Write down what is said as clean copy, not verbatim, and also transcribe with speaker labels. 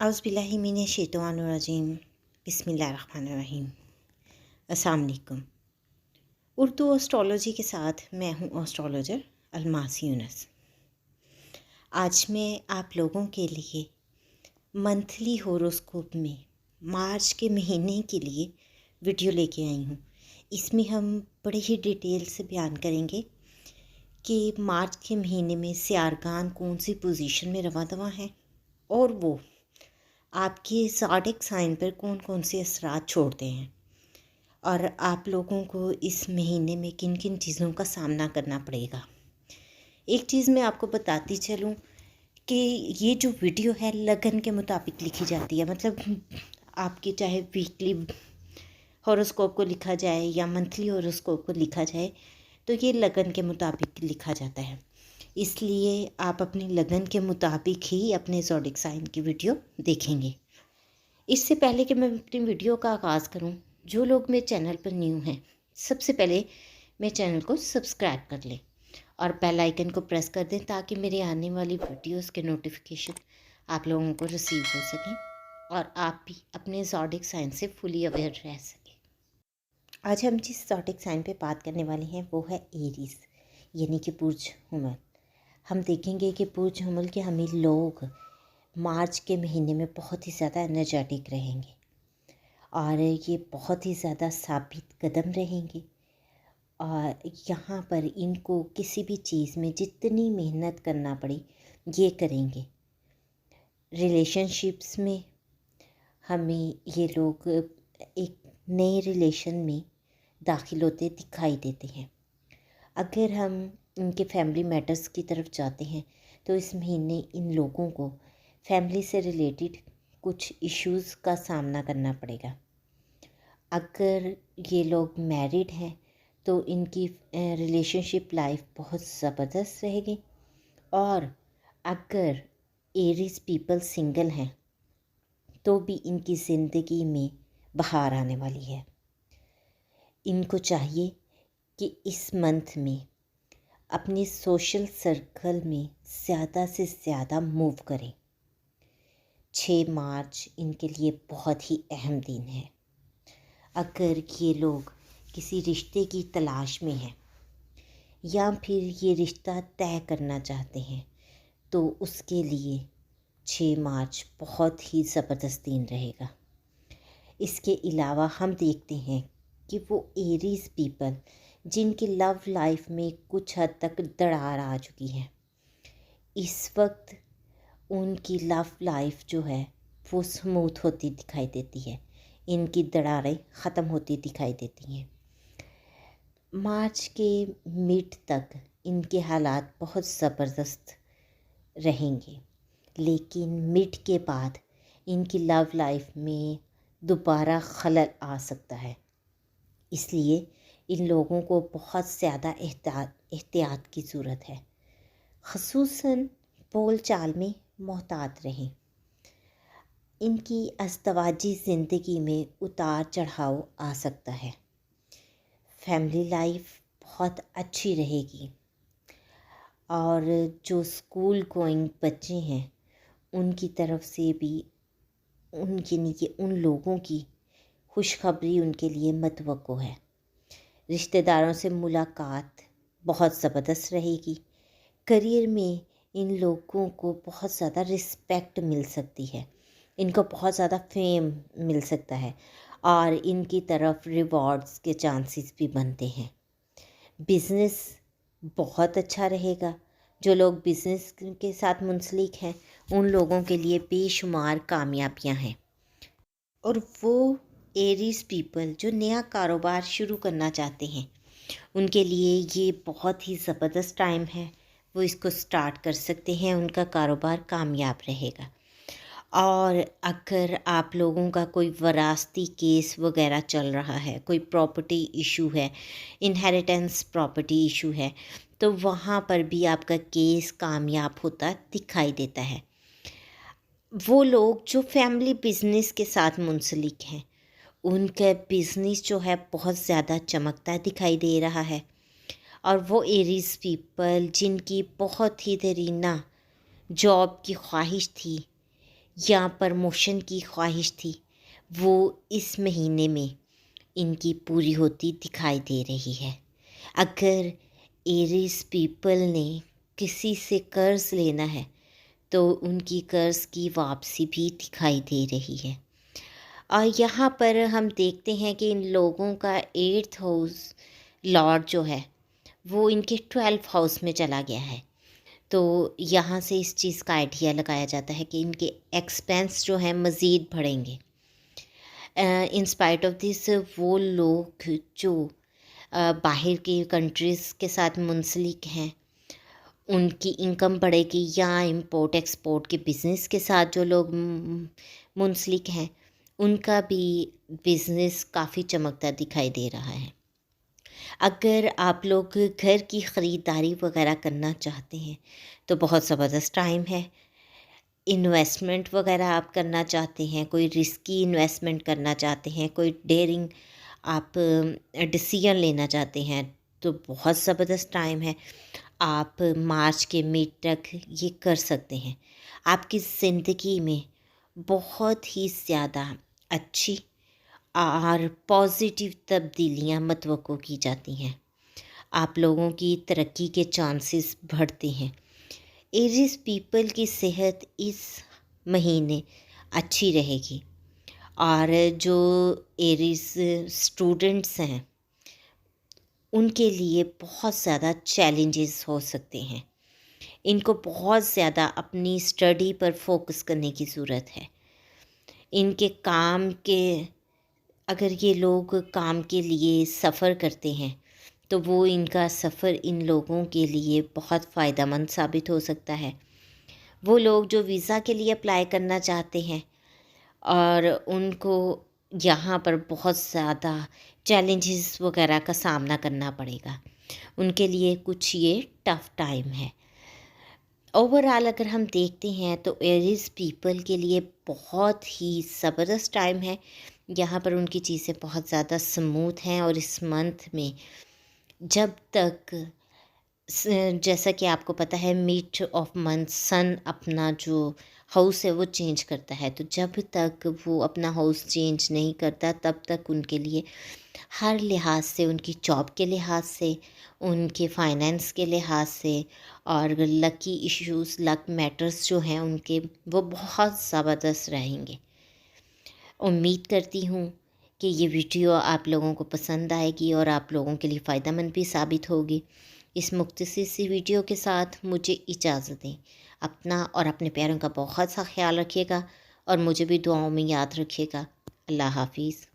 Speaker 1: औज़ुबिल्लाहि मिनश्शैतानिर्रजीम बिस्मिल्लाहिर्रहमानिर्रहीम। अस्सलाम वालेकुम। उर्दू एस्ट्रोलॉजी के साथ मैं हूँ एस्ट्रोलॉजर अलमास यूनुस। आज मैं आप लोगों के लिए मंथली होरोस्कोप में मार्च के महीने के लिए वीडियो लेके आई हूँ। इसमें हम बड़े ही डिटेल से बयान करेंगे कि मार्च के महीने में सियारगान कौन सी पोजीशन में रवां दवा हैं और वो आपके ज़ोडिएक साइन पर कौन कौन से असरात छोड़ते हैं और आप लोगों को इस महीने में किन किन चीज़ों का सामना करना पड़ेगा। एक चीज़ मैं आपको बताती चलूँ कि ये जो वीडियो है लगन के मुताबिक लिखी जाती है। मतलब आपके चाहे वीकली हॉरोस्कोप को लिखा जाए या मंथली हॉरोस्कोप को लिखा जाए तो ये लगन के मुताबिक लिखा जाता है। इसलिए आप अपनी लगन के मुताबिक ही अपने ज़ोडिएक साइन की वीडियो देखेंगे। इससे पहले कि मैं अपनी वीडियो का आगाज़ करूं, जो लोग मेरे चैनल पर न्यू हैं सबसे पहले मेरे चैनल को सब्सक्राइब कर लें और बेल आइकन को प्रेस कर दें ताकि मेरे आने वाली वीडियोस के नोटिफिकेशन आप लोगों को रिसीव हो सकें और आप भी अपने ज़ोडिएक साइन से फुली अवेयर रह सकें। आज हम जिस ज़ोडिएक साइन पे बात करने वाले हैं वो है एरीज़ यानी कि बुर्ज हुमल। हम देखेंगे कि बुर्ज हुमल के हमें लोग मार्च के महीने में बहुत ही ज़्यादा एनर्जेटिक रहेंगे और ये बहुत ही ज़्यादा साबित कदम रहेंगे और यहाँ पर इनको किसी भी चीज़ में जितनी मेहनत करना पड़े ये करेंगे। रिलेशनशिप्स में हमें ये लोग एक नए रिलेशन में दाखिल होते दिखाई देते हैं। अगर हम इनके फैमिली मैटर्स की तरफ जाते हैं तो इस महीने इन लोगों को फैमिली से रिलेटेड कुछ इश्यूज़ का सामना करना पड़ेगा। अगर ये लोग मैरिड हैं तो इनकी रिलेशनशिप लाइफ बहुत ज़बरदस्त रहेगी और अगर एरीज पीपल सिंगल हैं तो भी इनकी ज़िंदगी में बहार आने वाली है। इनको चाहिए कि इस मंथ में अपने सोशल सर्कल में ज़्यादा से ज़्यादा मूव करें। 6 मार्च इनके लिए बहुत ही अहम दिन है। अगर ये लोग किसी रिश्ते की तलाश में हैं या फिर ये रिश्ता तय करना चाहते हैं तो उसके लिए 6 मार्च बहुत ही ज़बरदस्त दिन रहेगा। इसके अलावा हम देखते हैं कि वो एरीज पीपल जिनकी लव लाइफ में कुछ हद तक दरार आ चुकी है, इस वक्त उनकी लव लाइफ जो है वो स्मूथ होती दिखाई देती है। इनकी दरारें ख़त्म होती दिखाई देती हैं। मार्च के मिड तक इनके हालात बहुत ज़बरदस्त रहेंगे, लेकिन मिड के बाद इनकी लव लाइफ में दोबारा खलल आ सकता है। इसलिए इन लोगों को बहुत ज़्यादा एहतियात की ज़रूरत है। ख़ुसूसन बोल चाल में मोहतात रहें। इनकी अज़दवाजी ज़िंदगी में उतार चढ़ाव आ सकता है। फैमिली लाइफ बहुत अच्छी रहेगी और जो स्कूल गोइंग बच्चे हैं उनकी तरफ से भी उन लोगों की खुशखबरी उनके लिए मतवक्को है। रिश्तेदारों से मुलाकात बहुत ज़बरदस्त रहेगी। करियर में इन लोगों को बहुत ज़्यादा रिस्पेक्ट मिल सकती है। इनको बहुत ज़्यादा फेम मिल सकता है और इनकी तरफ रिवॉर्ड्स के चांसेस भी बनते हैं। बिज़नेस बहुत अच्छा रहेगा। जो लोग बिज़नेस के साथ मुंसलिक हैं उन लोगों के लिए बेशुमार कामयाबियां हैं और वो एरीज पीपल जो नया कारोबार शुरू करना चाहते हैं उनके लिए ये बहुत ही ज़बरदस्त टाइम है। वो इसको स्टार्ट कर सकते हैं, उनका कारोबार कामयाब रहेगा। और अगर आप लोगों का कोई वरासती केस वगैरह चल रहा है, कोई प्रॉपर्टी इशू है, इनहेरिटेंस प्रॉपर्टी इशू है, तो वहाँ पर भी आपका केस कामयाब होता दिखाई देता है। वो लोग जो फैमिली बिज़नेस के साथ मुंसलिक हैं उनका बिज़नेस जो है बहुत ज़्यादा चमकता दिखाई दे रहा है। और वो एरीज पीपल जिनकी बहुत ही देरीना जॉब की ख्वाहिश थी یا پرموشن کی خواہش تھی، وہ اس مہینے میں ان کی پوری ہوتی دکھائی دے رہی ہے۔ اگر ایریز پیپل نے کسی سے قرض لینا ہے تو ان کی قرض کی واپسی بھی دکھائی دے رہی ہے۔ اور یہاں پر ہم دیکھتے ہیں کہ ان لوگوں کا 8th ہاؤس لارڈ جو ہے وہ ان کے 12th ہاؤس میں چلا گیا ہے، تو یہاں سے اس چیز کا آئیڈیا لگایا جاتا ہے کہ ان کے ایکسپینس جو ہیں مزید بڑھیں گے۔ ان اسپائٹ آف دس وہ لوگ جو باہر کی کنٹریز کے ساتھ منسلک ہیں ان کی انکم بڑھے گی، یا امپورٹ ایکسپورٹ کے بزنس کے ساتھ جو لوگ منسلک ہیں ان کا بھی بزنس کافی چمکتا دکھائی دے رہا ہے۔ اگر آپ لوگ گھر کی خریداری وغیرہ کرنا چاہتے ہیں تو بہت زبردست ٹائم ہے۔ انویسٹمنٹ وغیرہ آپ کرنا چاہتے ہیں، کوئی رسکی انویسٹمنٹ کرنا چاہتے ہیں، کوئی ڈیئرنگ آپ ڈیسیژن لینا چاہتے ہیں تو بہت زبردست ٹائم ہے۔ آپ مارچ کے مڈ تک یہ کر سکتے ہیں۔ آپ کی زندگی میں بہت ہی زیادہ اچھی اور پازیٹیو تبدیلیاں متوقع کی جاتی ہیں۔ آپ لوگوں کی ترقی کے چانسز بڑھتے ہیں۔ ایریز پیپل کی صحت اس مہینے اچھی رہے گی، اور جو ایریز اسٹوڈنٹس ہیں ان کے لیے بہت زیادہ چیلنجز ہو سکتے ہیں۔ ان کو بہت زیادہ اپنی اسٹڈی پر فوکس کرنے کی ضرورت ہے۔ ان کے کام کے اگر یہ لوگ کام کے لیے سفر کرتے ہیں تو وہ ان کا سفر ان لوگوں کے لیے بہت فائدہ مند ثابت ہو سکتا ہے۔ وہ لوگ جو ویزا کے لیے اپلائی کرنا چاہتے ہیں اور ان کو یہاں پر بہت زیادہ چیلنجز وغیرہ کا سامنا کرنا پڑے گا، ان کے لیے کچھ یہ ٹف ٹائم ہے۔ اوورآل اگر ہم دیکھتے ہیں تو ایریز پیپل کے لیے بہت ہی زبردست ٹائم ہے۔ یہاں پر ان کی چیزیں بہت زیادہ سموتھ ہیں، اور اس منتھ میں جب تک جیسا کہ آپ کو پتہ ہے مڈ آف منتھ سن اپنا جو ہاؤس ہے وہ چینج کرتا ہے، تو جب تک وہ اپنا ہاؤس چینج نہیں کرتا تب تک ان کے لیے ہر لحاظ سے، ان کی جاب کے لحاظ سے، ان کے فائنینس کے لحاظ سے، اور لکی ایشوز، لک میٹرز جو ہیں ان کے، وہ بہت زبردست رہیں گے۔ امید کرتی ہوں کہ یہ ویڈیو آپ لوگوں کو پسند آئے گی اور آپ لوگوں کے لیے فائدہ مند بھی ثابت ہوگی۔ اس مختصر سی ویڈیو کے ساتھ مجھے اجازت دیں۔ اپنا اور اپنے پیاروں کا بہت سا خیال رکھیے گا، اور مجھے بھی دعاؤں میں یاد رکھیے گا۔ اللہ حافظ۔